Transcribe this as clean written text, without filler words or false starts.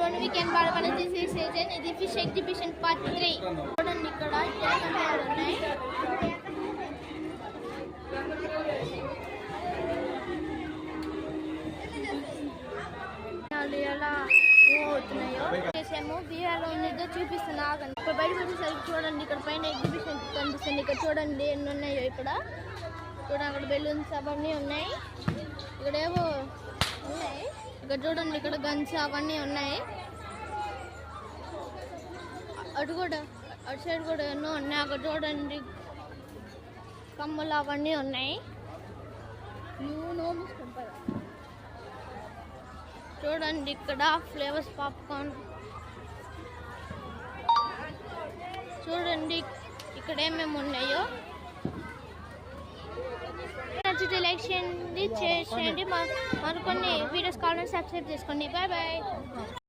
everyone, we can Barbara. This is Sajan. This is Fish Exhibition Part 3. చూడండి ఇక్కడ చిలకలు ఉన్నాయి. ఎలా అవుతున్నాయో చేసాము బీహార్లో ఉన్నదో చూపిస్తున్నా. ఇప్పుడు బయటకు వచ్చేసరికి చూడండి ఇక్కడ పైన ఎగ్జిబిషన్ కనిపిస్తుంది. ఇక్కడ చూడండి ఎన్ని ఉన్నాయో ఇక్కడ చూడండి. అక్కడ బెలూన్స్ అవన్నీ ఉన్నాయి. ఇక్కడ ఏవో ఉన్నాయి. ఇక్కడ చూడండి ఇక్కడ గన్స్ అవన్నీ ఉన్నాయి. అటు సైడ్ కూడా ఎన్నో ఉన్నాయి. అక్కడ చూడండి కమ్మలు అవన్నీ ఉన్నాయి. చూడండి ఇక్కడ ఫ్లేవర్స్ పాప్కార్న్ చూడండి ఇక్కడ ఏమేమి ఉన్నాయో. నచ్చితే లైక్ చేయండి, షేర్ చేయండి. మరికొన్ని వీడియోస్ కావాలని సబ్స్క్రైబ్ చేసుకోండి. Bye bye.